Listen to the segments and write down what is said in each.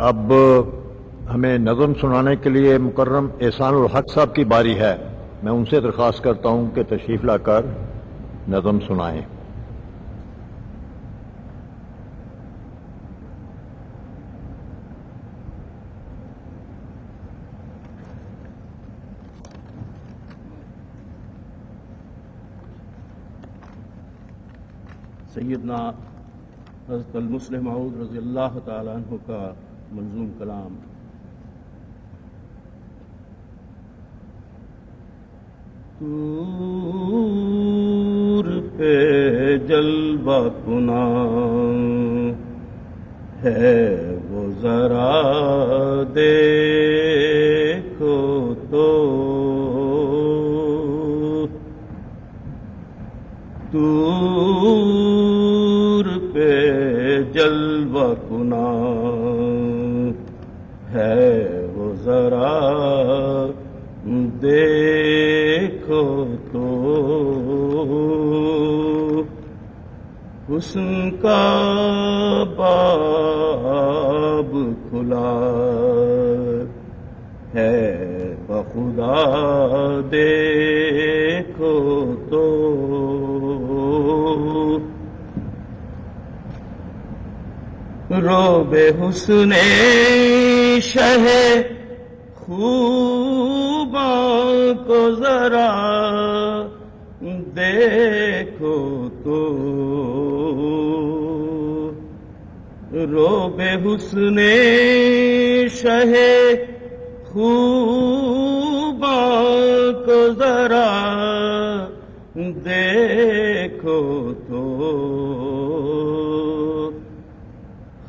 اب ہمیں نظم سنانے کے لیے مکرم احسان الحق صاحب کی باری ہے. میں ان سے درخواست کرتا ہوں کہ تشریف لا کر نظم سنائیں. سیدنا حضرت المسلم معود رضی اللہ تعالیٰ عنہ کا منظوم کلام. طور پہ جلوہ کناں ہے وہ ذرا دیکھو تو، طور پہ جلوہ کناں ہے وہ ذرا دیکھو تو، حسن کا باب کھلا ہے بخدا دیکھو تو، روب حسن شہ خوباں کو ذرا دیکھو تو، روب حسن شہ خوباں کو ذرا دیکھو تو،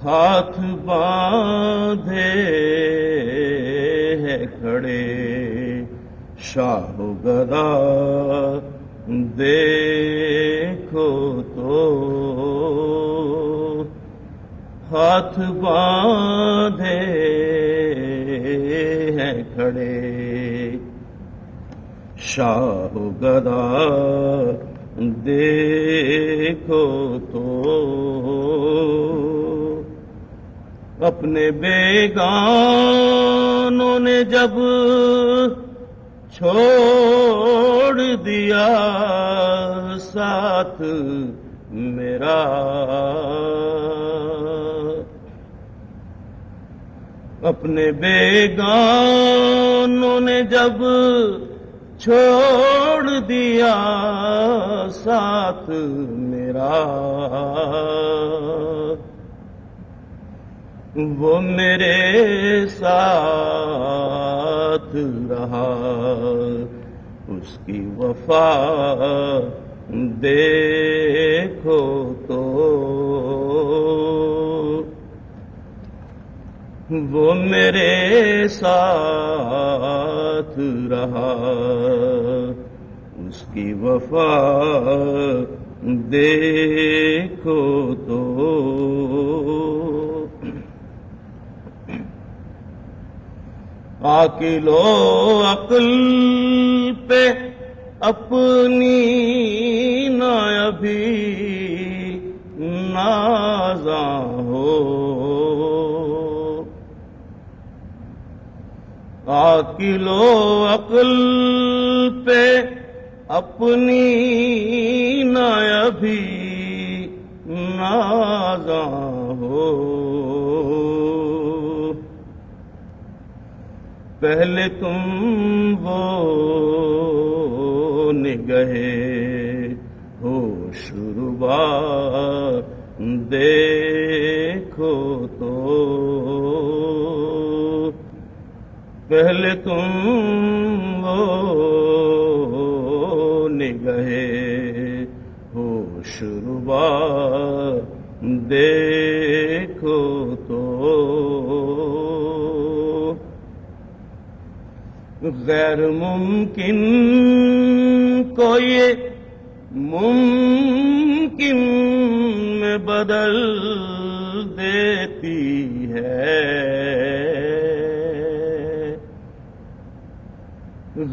ہاتھ باندھے ہے کھڑے شاہ و گدا دیکھو تو، ہاتھ باندھے ہے کھڑے شاہ و گدا دیکھو تو، اپنے بیگانوں نے جب چھوڑ دیا ساتھ میرا، اپنے بیگانوں نے جب چھوڑ دیا ساتھ میرا، وہ میرے ساتھ رہا اس کی وفا دیکھو تو، وہ میرے ساتھ رہا اس کی وفا دیکھو تو، عاقل و عقل پہ اپنی نہ ابھی نازاں ہو، عاقل و عقل پہ اپنی نہ ابھی نازاں ہو، پہلے تم وہ نگہے ہوش ربا دیکھو تو، پہلے تم وہ نگہے ہوش ربا دیکھو تو، غیر ممکن کو یہ ممکن میں بدل دیتی ہے،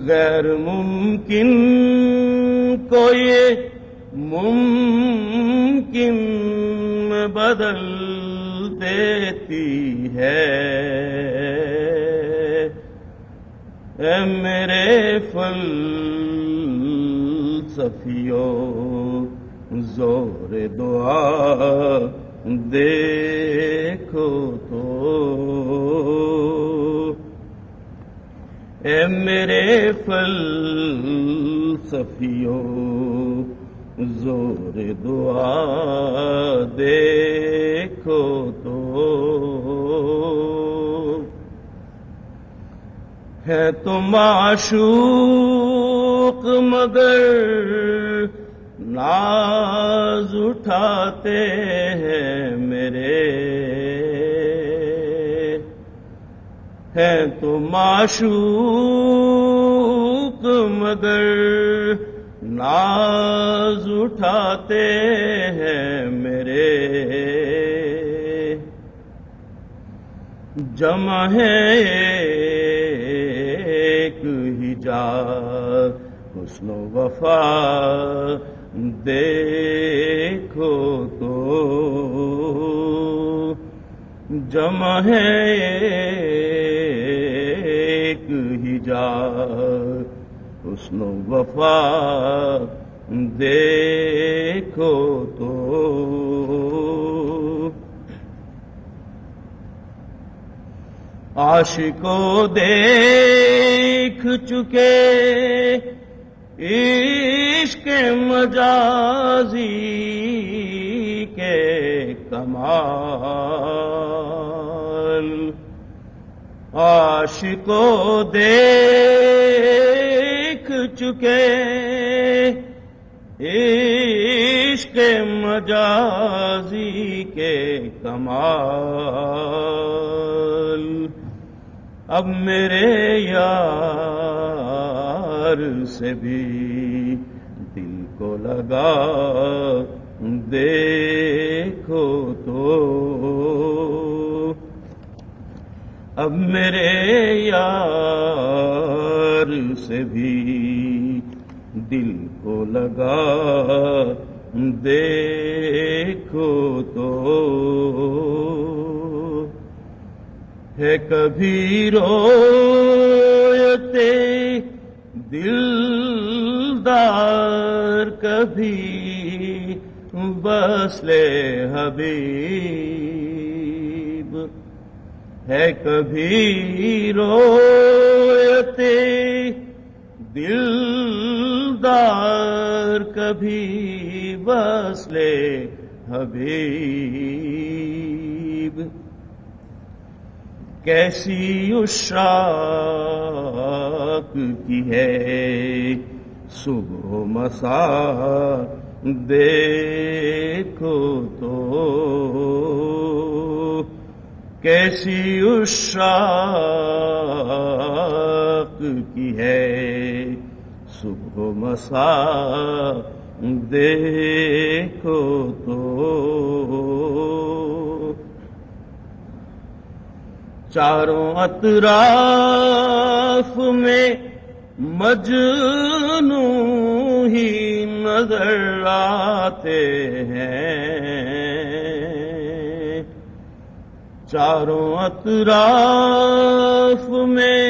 غیر ممکن کو یہ ممکن میں بدل دیتی ہے، اے میرے فلسفیوں زور دعا دیکھو تو، اے میرے فلسفیوں زور دعا دیکھو تو، ہے تو معشوق مگر ناز اٹھاتے ہیں میرے، ہے تو معشوق مگر ناز اٹھاتے ہیں میرے، جمع ہے ایک ہی جا حسن و وفا دیکھو تو، جمع ہے ایک ہی جا حسن و وفا دیکھو تو، عاشقوں دیکھ چکے عشق مجازی کے کمال، عاشقوں دیکھ چکے عشق مجازی کے کمال، اب میرے یار سے بھی دل کو لگا دیکھو تو، اب میرے یار سے بھی دل کو لگا دیکھو تو، ہے کبھی رویتے دلدار، کبھی وصل حبیب، ہے کبھی رویتے دلدار، کبھی وصل حبیب، کیسی عشاق کی ہے صبح و مساء دیکھو تو، کیسی عشاق کی ہے صبح و مساء دیکھو تو، چاروں اطراف میں مجنوں ہی نظر آتے ہیں، چاروں اطراف میں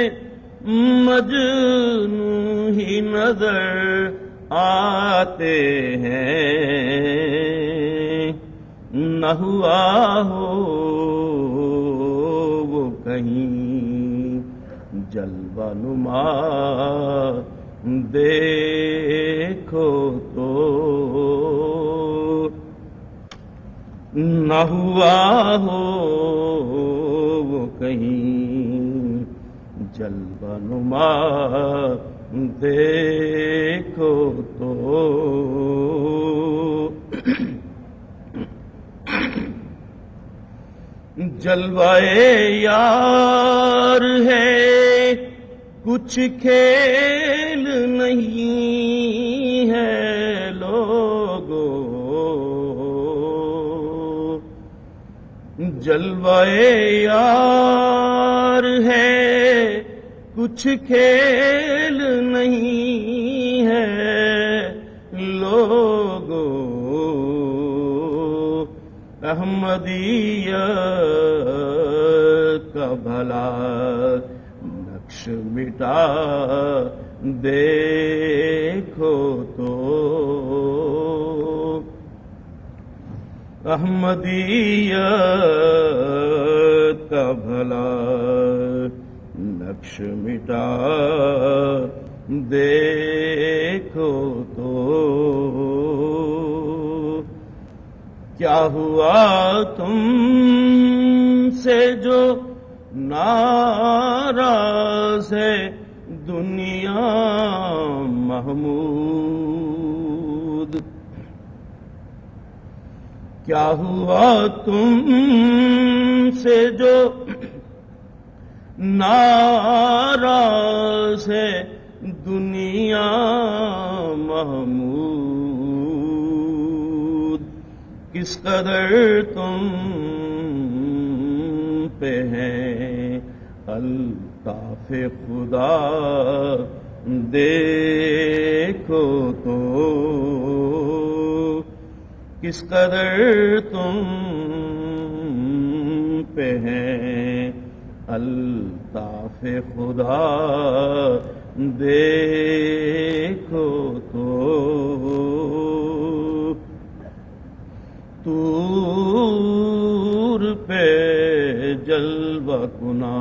مجنوں ہی نظر آتے ہیں، نہ ہوا ہو کہیں جلوہ نما دیکھو تو، نہ ہوا ہو وہ کہیں جلوہ نما دیکھو تو، جلوائے یار ہے کچھ کھیل نہیں ہے لوگو، جلوائے یار ہے کچھ کھیل نہیں ہے لوگو، احمدیت کا بھلا نقش مٹا دیکھو تو، احمدیت کا بھلا نقش مٹا دیکھو تو، کیا ہوا تم سے جو ناراض ہے دنیا محمود، کیا ہوا تم سے جو ناراض ہے دنیا محمود، کس قدر تم پہ ہیں الطاف خدا دیکھو تو، کس قدر تم پہ ہیں الطاف خدا دیکھو تو، طور پہ جلوہ کنا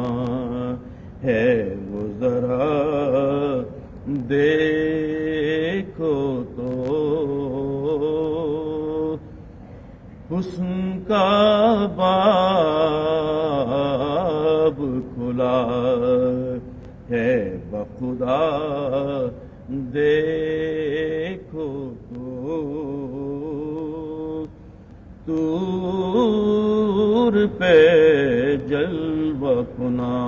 ہے وہ ذرا دیکھو تو، حسن کا باب کھلا ہے بخدا دیکھو تو، طور پہ جلوہ کنا